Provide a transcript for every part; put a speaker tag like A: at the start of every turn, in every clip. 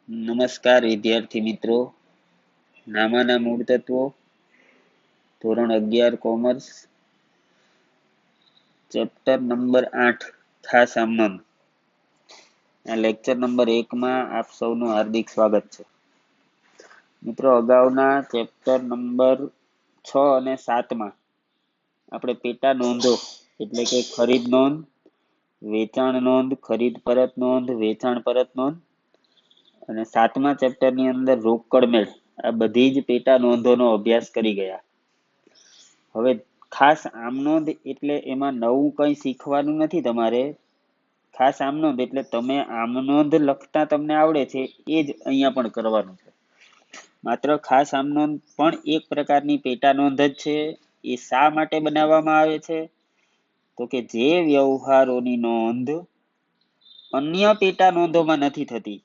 A: નમસ્કાર વિદ્યાર્થી મિત્રો. નામાના મૂળ તત્વો, ધોરણ 11 કોમર્સ, ચેપ્ટર નંબર 8 ખાસ આમનોંધ. આ લેક્ચર નંબર 1 માં આપ સૌનું હાર્દિક સ્વાગત છે. મિત્રો, અગાઉના ચેપ્ટર નંબર 6 અને 7 માં આપણે પેટા નોંધો એટલે કે ખરીદ નોંધ, વેચાણ નોંધ, ખરીદ પરત નોંધ, વેચાણ પરત નોંધ અને 7મા ચેપ્ટરની અંદર રોકડ મેળ, આ બધી જ પેટા નોંધોનો અભ્યાસ કરી ગયા. હવે ખાસ આમનોંધ એટલે એમાં નવું કંઈ શીખવાનું નથી તમારે. ખાસ આમનોંધ એટલે તમે આમનોંધ લખતા તમને આવડે છે એ જ અહીંયા પણ કરવાનું છે. માત્ર ખાસ આમનોંધ પણ એક પ્રકારની પેટા નોંધ જ છે. એ શા માટે બનાવવામાં આવે છે? તો કે જે વ્યવહારોની નોંધ અન્ય પેટા નોંધોમાં નથી થતી,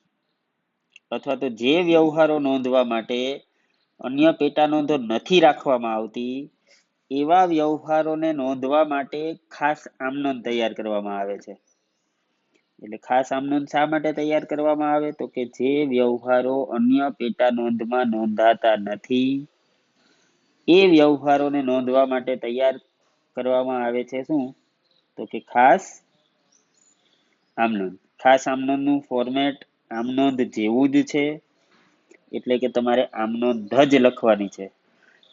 A: અથવા તો જે વ્યવહારો નોંધવા માટે અન્ય પેટા નોંધો નથી રાખવામાં આવતી, એવા વ્યવહારોને નોંધવા માટે ખાસ આમનોંધ તૈયાર કરવામાં આવે છે. એટલે ખાસ આમનોંધ શા માટે તૈયાર કરવામાં આવે? તો કે જે વ્યવહારો અન્ય પેટા નોંધમાં નોંધાતા નથી, એ વ્યવહારોને નોંધવા માટે તૈયાર કરવામાં આવે છે. શું? તો કે ખાસ આમનોંધ. ખાસ આમનોંધનું ફોર્મેટ આમનોંધ જેવું જ છે, એટલે કે તમારે આમનોંધ જ લખવાની છે.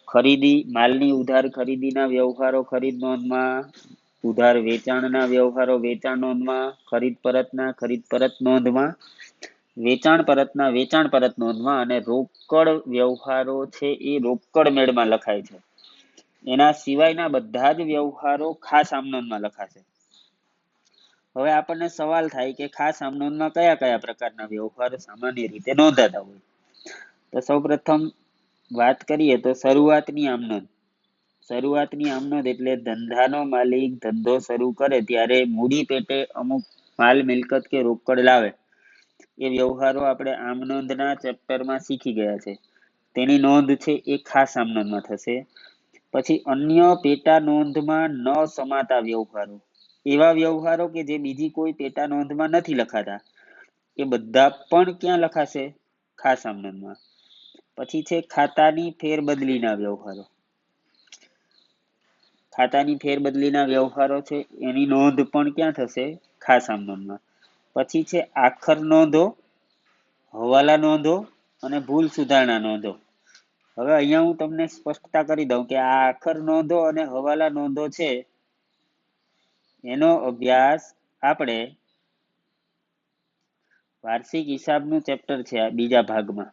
A: ખરીદી, માલની ઉધાર ખરીદીના વ્યવહારો ખરીદ નોંધમાં, ઉધાર વેચાણના વ્યવહારો વેચાણ નોંધમાં, ખરીદ પરત નોંધમાં, વેચાણ પરતના વેચાણ પરત નોંધમાં અને રોકડ વ્યવહારો છે એ રોકડ મેળમાં લખાય છે. એના સિવાયના બધા જ વ્યવહારો ખાસ આમનોંધમાં લખાશે. હવે આપણને સવાલ થાય કે ખાસ આમનોંધમાં કયા કયા પ્રકારના વ્યવહારો સામાન્ય રીતે નોંધાતા હોય? તો સૌપ્રથમ વાત કરીએ તો શરૂઆતની આમનોંધ. શરૂઆતની આમનોંધ એટલે ધંધાનો માલિક ધંધો શરૂ કરે ત્યારે મૂડી પેટે અમુક માલ મિલકત કે રોકડ લાવે. એ વ્યવહારો આપણે આમનોંધના ચેપ્ટરમાં શીખી ગયા છે. તેની નોંધ છે એ ખાસ આમનોંધમાં થશે. પછી અન્ય પેટા નોંધમાં ન સમાતા વ્યવહારો, એવા વ્યવહારો કે જે બીજી કોઈ પેટા નોંધમાં નથી લખાતા, એ બધા પણ ક્યાં લખાશે? ખાસ આમનોંધમાં. પછી છે ખાતાની ફેરબદલીના વ્યવહારો. ખાતાની ફેરબદલીના વ્યવહારો છે એની નોંધ પણ ક્યાં થશે? ખાસ આમનોંધમાં. પછી છે આખર નોંધો, હવાલા નોંધો અને ભૂલ સુધારણા નોંધો. હવે અહીંયા હું તમને સ્પષ્ટતા કરી દઉં કે આ આખર નોંધો અને હવાલા નોંધો છે એનો અભ્યાસ આપણે વાર્ષિક હિસાબનું ચેપ્ટર છે આ બીજા ભાગમાં,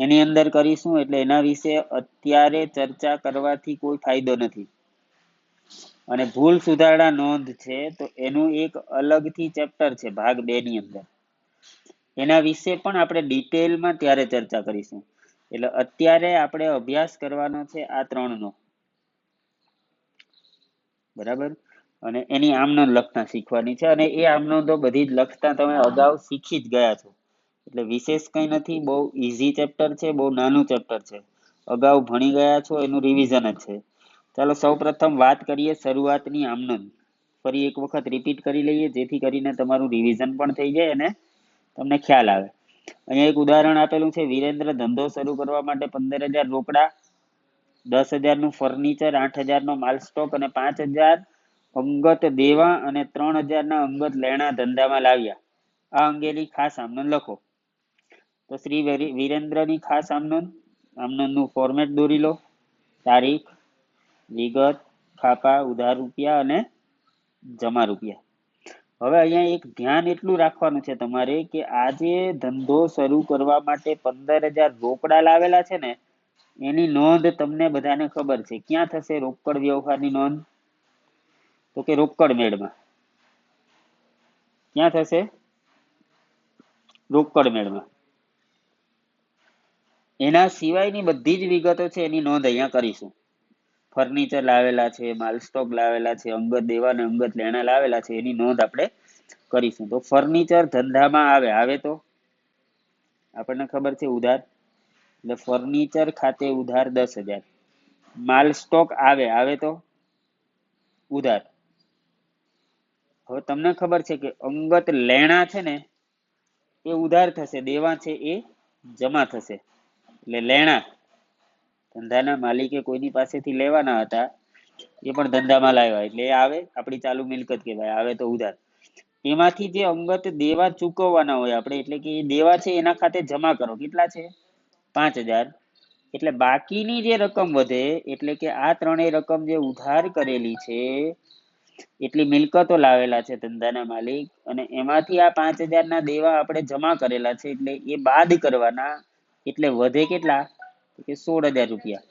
A: એની અંદર કરીશું. એટલે એના વિશે અત્યારે ચર્ચા કરવાથી કોઈ ફાયદો નથી. અને ભૂલ સુધારણા નોંધ છે તો એનું એક અલગથી ચેપ્ટર છે ભાગ 2 ની અંદર, એના વિશે પણ આપણે ડિટેલમાં ત્યારે ચર્ચા કરીશું. એટલે અત્યારે આપણે અભ્યાસ કરવાનો છે આ 3નો, બરાબર. અને એની આમનોંધ લખતા શીખવાની છે. અને એ આમનોંધો બધી જ લખતા તમે અગાઉ શીખી જ ગયા છો, એટલે વિશેષ કંઈ નથી. બહુ ઈઝી ચેપ્ટર છે, બહુ નાનું ચેપ્ટર છે, અગાઉ ભણી ગયા છો એનું રિવિઝન જ છે. ચાલો સૌપ્રથમ વાત કરીએ શરૂઆતની આમનોંધ. ફરી એક વખત રિપીટ કરી લઈએ જેથી કરીને તમારું રિવિઝન પણ થઈ જાય અને તમને ખ્યાલ આવે. અહીંયા એક ઉદાહરણ આપેલું છે. વિરેન્દ્ર ધંધો શરૂ કરવા માટે 15,000 રોકડા, 10,000 નું ફર્નિચર, 8,000 નો માલ સ્ટોક અને 5,000 અંગત દેવા અને 3,000 ના અંગત લેણા ધંધામાં લાવ્યા. આ અંગેની ખાસ આમનોંધ લખો. તો શ્રી વિરેન્દ્રની ખાસ આમનોંધનું ફોર્મેટ દોરી લો. તારીખ, વિગત, ખાપા, ઉધાર રૂપિયા અને જમા રૂપિયા. હવે અહીંયા એક ધ્યાન એટલું રાખવાનું છે તમારે કે આ જે ધંધો શરૂ કરવા માટે 15,000 રોકડા લાવેલા છે ને, એની નોંધ તમને બધાને ખબર છે. ક્યાં થશે રોકડ વ્યવહારની નોંધ? તો કે રોકડ મેળમાં. ક્યાં થશે? રોકડ મેળમાં. એના સિવાયની બધી જ વિગતો છે એની નોંધ અહીંયા કરીશું. ફર્નિચર લાવેલા છે, માલ સ્ટોક લાવેલા છે, અંગત દેવા અને અંગત લેણા લાવેલા છે, એની નોંધ આપણે કરીશું. તો ફર્નિચર ધંધામાં આવે તો આપણને ખબર છે ઉધાર, એટલે ફર્નિચર ખાતે ઉધાર 10,000. માલ સ્ટોક આવે તો ઉધાર. હવે તમને ખબર છે કે અંગત લેણા છે ને એ ઉધાર થશે, દેવા છે એ જમા થશે. એટલે લેણા, ધંધાના માલિકે કોઈની પાસેથી લેવાના હતા, એ પણ ધંધામાં લાવ્યા, એટલે એ આવે આપણી ચાલુ મિલકત કહેવાય, આવે તો ઉધાર. એમાંથી જે અંગત દેવા ચૂકવવાના હોય આપણે, એટલે કે એ દેવા છે એના ખાતે જમા કરો. કેટલા છે? 5,000. એટલે બાકીની જે રકમ વધે, એટલે કે આ ત્રણેય રકમ જે ઉધાર કરેલી છે એટલી મિલકતો લાવેલા છે ધંધાના માલિક, અને એમાંથી આ 5,000 ના દેવા આપણે જમા કરેલા છે, એટલે એ બાદ કરવાના. એટલે વધે કેટલા? કે 16,000 રૂપિયા.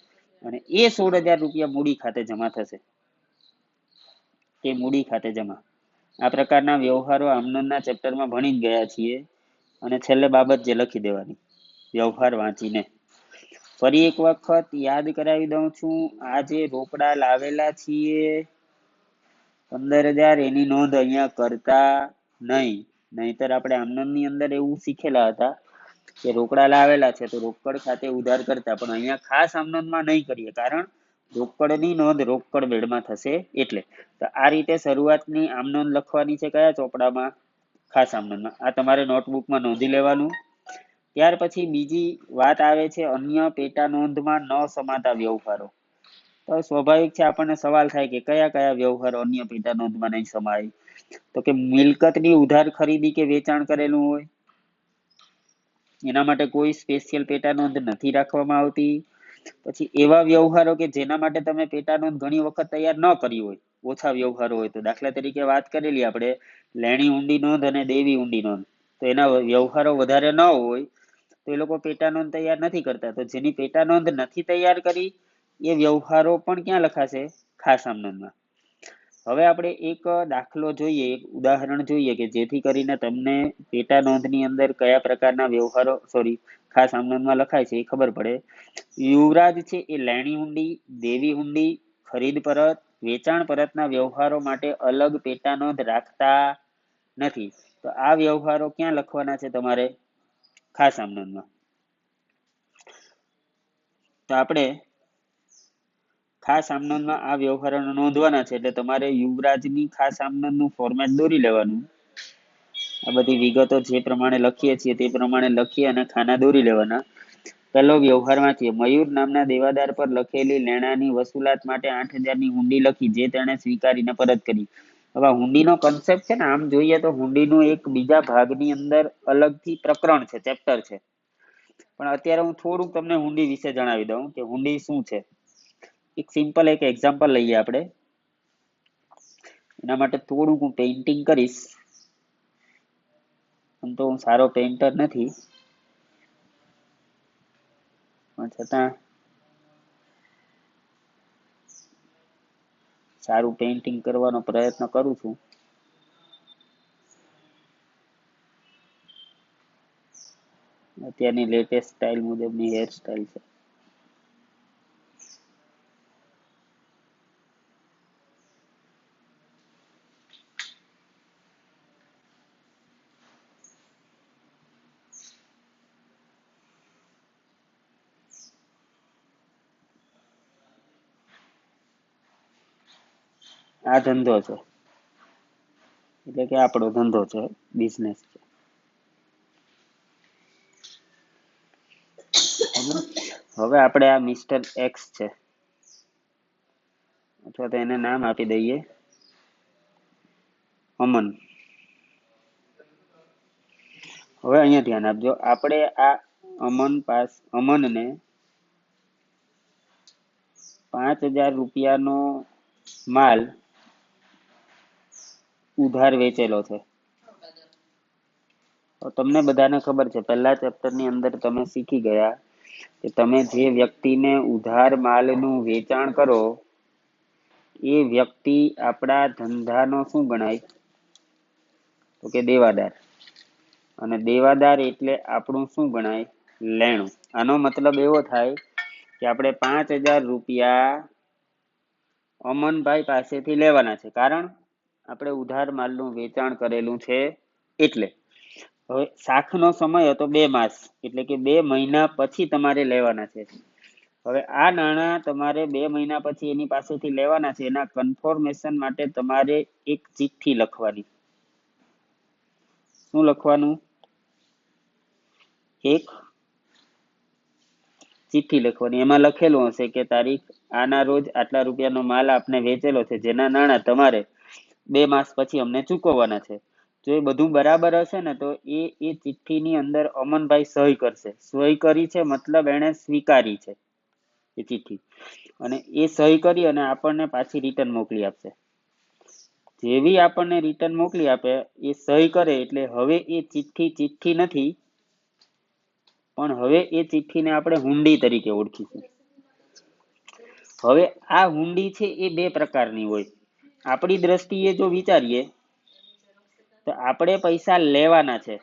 A: અને એ 16,000 રૂપિયા મૂડી ખાતે જમા થશે. એ મૂડી ખાતે જમા. આ પ્રકારના વ્યવહારો આમનોંધના ચેપ્ટરમાં ભણી જ ગયા છીએ, અને છેલ્લે બાબત જે લખી દેવાની વ્યવહાર વાંચીને. ફરી એક વખત યાદ કરાવી દઉં છું, આ જે રોકડા લાવેલા છીએ 15,000, એની નોંધ અહીંયા કરતા નહીં. નહીતર આપણે આમનોંધની અંદર એવું શીખેલા હતા કે રોકડા લાવેલા છે તો રોકડ ખાતે ઉધાર કરતા, પણ અહીંયા ખાસ આમનોંધમાં નહીં કરીએ, કારણ રોકડની નોંધ રોકડ બેડમાં થશે. એટલે તો આ રીતે શરૂઆતની આમનોંધ લખવાની છે. કયા ચોપડામાં? ખાસ આમનોંધમાં. આ તમારે નોટબુકમાં નોંધી લેવાનું. ત્યાર પછી બીજી વાત આવે છે અન્ય પેટા નોંધમાં ન સમાતા વ્યવહારો. તો સ્વાભાવિક છે, આપણને સવાલ થાય કે કયા કયા વ્યવહારો અન્ય પેટા નોંધમાં નહીં સમાય? તો કે મિલકતની ઉધાર ખરીદી કે વેચાણ કરેલું હોય, એના માટે કોઈ સ્પેશિયલ પેટા નોંધ નથી રાખવામાં આવતી. પછી એવા વ્યવહારો કે જેના માટે તમે પેટા નોંધ ઘણી વખત તૈયાર ન કરી હોય, ઓછા વ્યવહારો હોય, તો દાખલા તરીકે વાત કરેલી આપણે લેણી ઊંડી નોંધ અને દેવી ઊંડી નોંધ, તો એના વ્યવહારો વધારે ન હોય તો એ લોકો પેટા નોંધ તૈયાર નથી કરતા. તો જેની પેટા નોંધ નથી તૈયાર કરી એ વ્યવહારો પણ ક્યાં લખાશે? ખાસ આમનોંધમાં. હવે આપણે એક દાખલો જોઈએ, એક ઉદાહરણ જોઈએ, કે જેથી કરીને તમને પેટા નોંધની અંદર કયા પ્રકારના વ્યવહારો ખાસ આમનોંધમાં લખાય છે એ ખબર પડે. યુવરાજ છે એ લેણી ઊંડી, દેવી ઊંડી, ખરીદ પરત, વેચાણ પરતના વ્યવહારો માટે અલગ પેટા નોંધ રાખતા નથી. તો આ વ્યવહારો ક્યાં લખવાના છે તમારે? ખાસ આમનોંધમાં. તો આપણે ખાસ આમનોંધમાં આ વ્યવહારોને નોંધવાના છે, એટલે તમારે યુવરાજની ખાસ આમનોંધનું ફોર્મેટ દોરી લેવાનું. આ બધી વિગતો જે પ્રમાણે લખીએ છીએ તે પ્રમાણે લખી અને ખાના દોરી લેવાના. પહેલો વ્યવહાર વાંચીએ. મયુર નામના દેવાદાર પર લખેલી લેણાની વસૂલાત માટે 8,000 ની હુંડી લખી, જે તેણે સ્વીકારીને પરત કરી. હવે હુંડીનો કન્સેપ્ટ છે ને, આમ જોઈએ તો હુંડીનું એક બીજા ભાગની અંદર અલગથી પ્રકરણ છે, ચેપ્ટર છે. પણ અત્યારે હું થોડુંક તમને હુંડી વિશે જણાવી દઉં કે હુંડી શું છે. એક સિમ્પલ એક એક્ઝામ્પલ લઈએ આપણે. એના માટે થોડુંક હું પેઇન્ટિંગ કરીશ. આમ તો હું સારો પેઇન્ટર નથી, પણ છતાં સારું પેઇન્ટિંગ કરવાનો પ્રયત્ન કરું છું. અત્યારની લેટેસ્ટ સ્ટાઇલ મુજબની હેર સ્ટાઇલ છે. આ ધંધો છે, એટલે કે આપણો ધંધો છે, બિઝનેસ છે. હવે આપણે આ મિસ્ટર એક્સ છે, અથવા તો એને નામ આપી દઈએ અમન. હવે અહીંયા ધ્યાન આપજો. આપણે આ અમનને 5,000 રૂપિયાનો માલ ઉધાર વેચેલો છે. તમને બધાને ખબર છે, પહેલા ચેપ્ટરની અંદર તમે શીખી ગયા કે તમે જે વ્યક્તિને ઉધાર માલનું વેચાણ કરો એ વ્યક્તિ આપણા ધંધાનો શું ગણાય? તો કે દેવાદાર. અને દેવાદાર એટલે આપણું શું ગણાય? લેણું. આનો મતલબ એવો થાય કે આપણે 5,000 રૂપિયા અમનભાઈ પાસેથી લેવાના છે, કારણ આપણે ઉધાર માલનું વેચાણ કરેલું છે. એટલે હવે શાખનો સમય હતો 2 માસ, એટલે કે 2 મહિના પછી તમારે લેવાના છે. હવે આ નાણાં તમારે 2 મહિના પછી એની પાસેથી લેવાના છે. એના કન્ફર્મેશન માટે તમારે એક ચિઠ્ઠી લખવાની. શું લખવાનું? એક ચિઠ્ઠી લખવાની, એમાં લખેલું હશે કે તારીખ આના રોજ આટલા રૂપિયાનો માલ આપને વેચેલો છે, જેના નાણાં તમારે 2 માસ પછી અમને ચૂકવવાના છે. જો એ બધું બરાબર હશે ને તો એ ચિઠ્ઠીની અંદર અમનભાઈ સહી કરશે. સહી કરી છે મતલબ એને સ્વીકારી છે એ ચિઠ્ઠી, અને એ સહી કરી અને આપણને પાછી રિટર્ન મોકલી આપશે. જેવી આપણને રિટર્ન મોકલી આપે એ સહી કરે એટલે હવે એ ચિઠ્ઠી નથી, પણ હવે એ ચિઠ્ઠીને આપણે હુંડી તરીકે ઓળખીશું. હવે આ હુંડી છે એ 2 પ્રકારની હોય. આપણી દ્રષ્ટિએ જો વિચારીએ તો આપણે પૈસા લેવાના છે,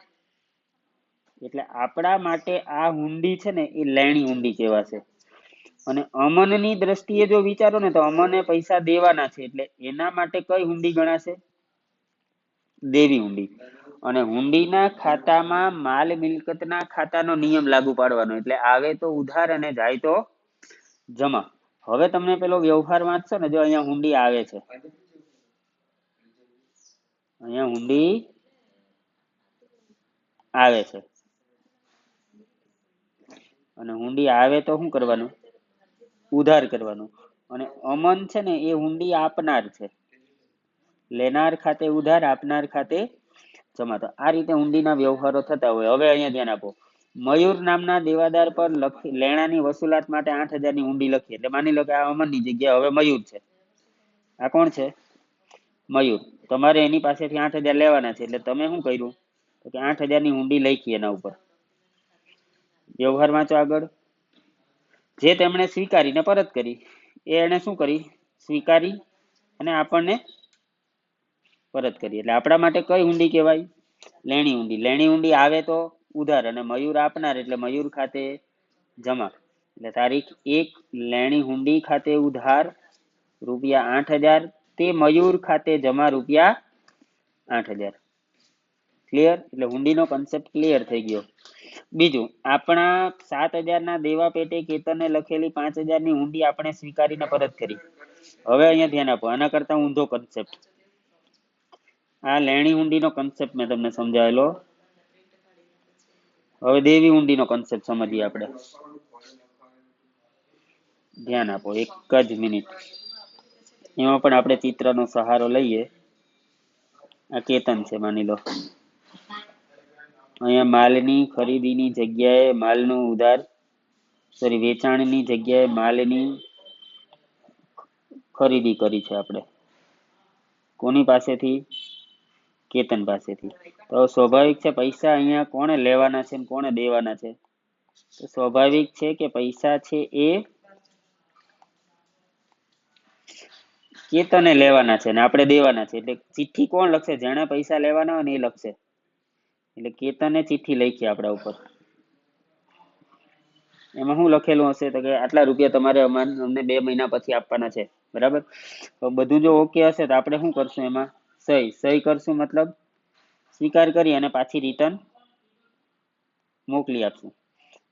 A: એટલે આપણા માટે આ હુંડી છે ને એ લેણી હુંડી કહેવાશે. અને અમનની દ્રષ્ટિએ જો વિચારો ને તો અમને પૈસા દેવાના છે, એટલે એના માટે કઈ હુંડી ગણાશે? દેવી હુંડી. અને હુંડીના ખાતામાં માલ મિલકતના ખાતાનો નિયમ લાગુ પાડવાનો, એટલે આવે તો ઉધાર અને જાય તો જમા. હવે તમને પેલો વ્યવહાર વાંચશો ને, જો અહીંયા હુંડી આવે છે, અહીંયા હુંડી આવે છે, અને હુંડી આવે તો શું કરવાનું? ઉધાર કરવાનું. અને અમન છે ને એ હુંડી આપનાર છે, લેનાર ખાતે ઉધાર, આપનાર ખાતે જમા. તો આ રીતે હુંડીના વ્યવહારો થતા હોય. હવે અહીંયા ધ્યાન આપો, મયુર નામના દેવાદાર પર લેણાની વસૂલાત માટે 8,000 ની હુંડી લખી. એટલે માની લો કે આ અમનની જગ્યાએ હવે મયુર છે. આ કોણ છે? મયુર. તમારે એની પાસેથી 8,000 લેવાના છે, એટલે તમે શું કર્યું? તો કે 8,000 ની હુંડી લખી એના ઉપર. વ્યવહાર વાંચો આગળ. જે તેમણે સ્વીકારીને પરત કરી, એને શું કરી? સ્વીકારી અને આપણને પરત કરી. એટલે આપણા માટે કઈ હુંડી કહેવાય? લેણી હુંડી. લેણી હુંડી આવે તો ઉધાર, અને મયુર આપનાર એટલે મયુર ખાતે જમા. એટલે તારીખ 1 લેણી હુંડી ખાતે ઉધાર રૂપિયા 8,000, તે મયુર ખાતે જમા રૂપિયા 8,000. ક્લિયર? એટલે હુંડીનો કન્સેપ્ટ ક્લિયર થઈ ગયો. બીજું, આપણા 7,000 ના દેવા પેટે કેતનને લખેલી 5,000 ની હુંડી આપણે સ્વીકારીને પરત કરી. હવે અહીંયા ધ્યાન આપો, આના કરતા ઊંધો કન્સેપ્ટ. આ લેણી હુંડીનો કન્સેપ્ટ મેં તમને સમજાવેલો. હવે દેવી હુંડીનો કન્સેપ્ટ સમજીએ આપણે. ધ્યાન આપો, એક જ મિનિટ. એમાં પણ આપણે ચિત્રનો સહારો લઈએ. આ કેતન છે માની લો. અહીંયા માલની ખરીદીની જગ્યાએ માલનું ઉધાર, સોરી વેચાણની જગ્યાએ માલની ખરીદી કરી છે આપણે. કોની પાસેથી? કેતન પાસેથી. તો સ્વાભાવિક છે પૈસા અહીંયા કોણે લેવાના છે ને કોણે દેવાના છે? તો સ્વાભાવિક છે કે પૈસા છે એ કેતને લેવાના છે ને આપણે દેવાના છે. એટલે ચિઠ્ઠી કોણ લખશે? જેણે પૈસા લેવાના હોય ને એ લખશે. એટલે કેતને ચિઠ્ઠી લખી આપણા ઉપર. એમાં શું લખેલું હશે? તો કે આટલા રૂપિયા તમારે અમને 2 મહિના પછી આપવાના છે. બરાબર? તો બધું જો ઓકે હશે તો આપણે શું કરશું? એમાં સહી કરશું, મતલબ સ્વીકાર કરી અને પાછી રિટર્ન મોકલી આપશું.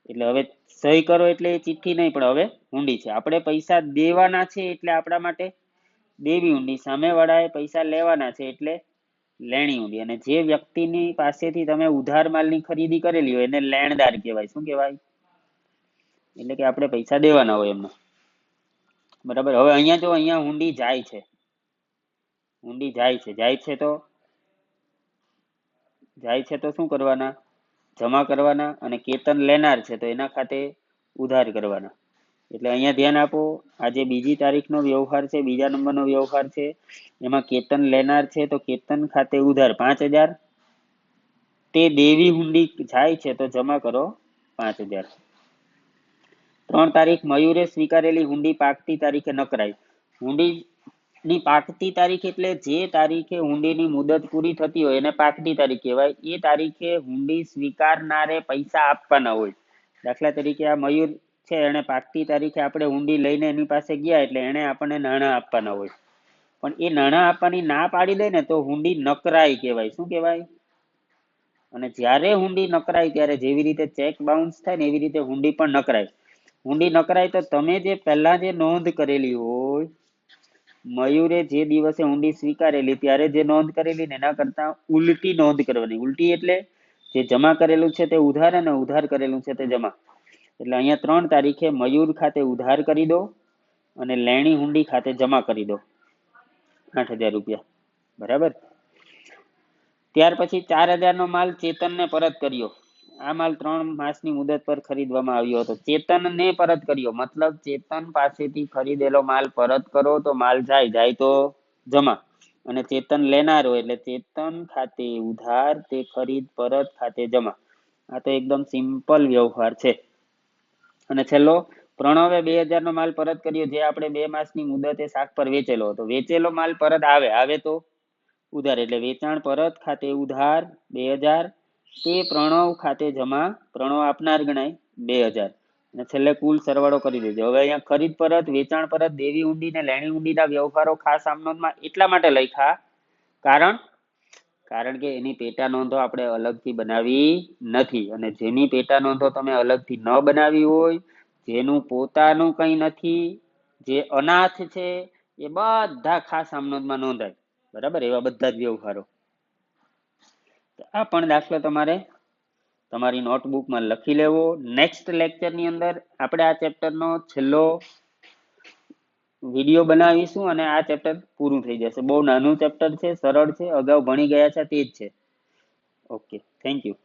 A: એટલે હવે સહી કરો એટલે એ ચિઠ્ઠી નહીં, પણ હવે હુંડી છે. આપણે પૈસા દેવાના છે એટલે આપણા માટે દેવી હુંડી, સામેવાળાએ પૈસા લેવાના છે એટલે લેણી હુંડી. અને જે વ્યક્તિની પાસેથી તમે ઉધાર માલની ખરીદી કરેલી હોય એને લેણદાર કહેવાય. શું કહેવાય? એટલે કે આપણે પૈસા દેવાના હોય એમને. બરાબર? હવે અહીંયા જો અહીંયા હુંડી જાય છે, હુંડી જાય છે તો શું કરવાના? જમા કરવાના. અને કેતન લેનાર છે તો એના ખાતે ઉધાર કરવાના. એટલે અહીંયા ધ્યાન આપો, આ જે બીજી તારીખનો વ્યવહાર છે, બીજા નંબરનો વ્યવહાર છે, એમાં કેતન લેનાર છે તો કેતન ખાતે ઉધાર 5,000, તે દેવી હુંડી જાય છે તો જમા કરો 5,000. 3 તારીખ મયુરે સ્વીકારેલી હુંડી પાકતી તારીખે નકરાઈ. હુંડીની પાકતી તારીખ એટલે જે તારીખે હુંડીની મુદત પૂરી થતી હોય એને પાકતી તારીખ કહેવાય. એ તારીખે હુંડી સ્વીકારનારે પૈસા આપવાના હોય. દાખલા તરીકે આ મયુર છે, એને પાકતી તારીખે આપણે હુંડી લઈને એની પાસે ગયા એટલે એને આપણને નાણાં આપવાના હોય. પણ એ નાણાં આપવાની ના પાડી દે ને તો હુંડી નકરાઈ કહેવાય. શું કહેવાય? અને જ્યારે હુંડી નકરાય ત્યારે જેવી રીતે ચેક બાઉન્સ થાય ને એવી રીતે હુંડી પણ નકરાય. હુંડી નકરાય તો તમે જે પહેલા જે નોંધ કરેલી હોય, મયુરે જે દિવસે હુંડી સ્વીકારેલી ત્યારે જે નોંધ કરેલી ને એના કરતા ઉલટી નોંધ કરવાની. ઉલટી એટલે જે જમા કરેલું છે તે ઉધાર અને ઉધાર કરેલું છે તે જમા. એટલે અહીંયા 3 તારીખે મયુર ખાતે ઉધાર કરી દો અને લેણી હુંડી ખાતે જમા કરી દો 8,000 રૂપિયા. બરાબર. ત્યાર પછી 4,000 નો માલ ચેતનને પરત કર્યો. આ માલ 3 માસની મુદત પર ખરીદવામાં આવ્યો હતો. ચેતનને પરત કર્યો મતલબ ચેતન પાસેથી ખરીદેલો માલ પરત કરો તો માલ જાય તો જમા, અને ચેતન લેનારો એટલે ચેતન ખાતે ઉધાર તે ખરીદ પરત ખાતે જમા. આ તો એકદમ સિમ્પલ વ્યવહાર છે. અને છેલ્લો, પ્રણવે 2,000 નો માલ પરત કર્યો જે આપણે 2 માસની મુદતે શાક પર વેચેલો હતો. વેચેલો માલ પરત આવે તો ઉધાર એટલે વેચાણ પરત ખાતે ઉધાર 2,000, તે પ્રણવ ખાતે જમા, પ્રણવ આપનાર ગણાય 2,000, અને છેલ્લે કુલ સરવાળો કરી દેજો. હવે અહીંયા ખરીદ પરત, વેચાણ પરત, દેવી ઊંડી ને લેણી ઊંડીના વ્યવહારો ખાસ આમ નોંધમાં એટલા માટે લખ્યા કારણ કે એની પેટા નોંધો આપણે અલગથી બનાવી નથી, અને જેની પેટા નોંધો તમે અલગથી ન બનાવી હોય, જેનું પોતાનું કંઈ નથી, જે અનાથ છે, એ બધા ખાસ આમ નોંધમાં નોંધાય. બરાબર, એવા બધા જ વ્યવહારો. આ પણ દાખલો તમારે તમારી નોટબુકમાં લખી લેવો. નેક્સ્ટ લેક્ચરની અંદર આપણે આ ચેપ્ટરનો છેલ્લો વિડીયો બનાવીશું અને આ ચેપ્ટર પૂરું થઈ જશે. બહુ નાનું ચેપ્ટર છે, સરળ છે, અગાઉ ભણી ગયા છે તે જ છે. Okay, thank you.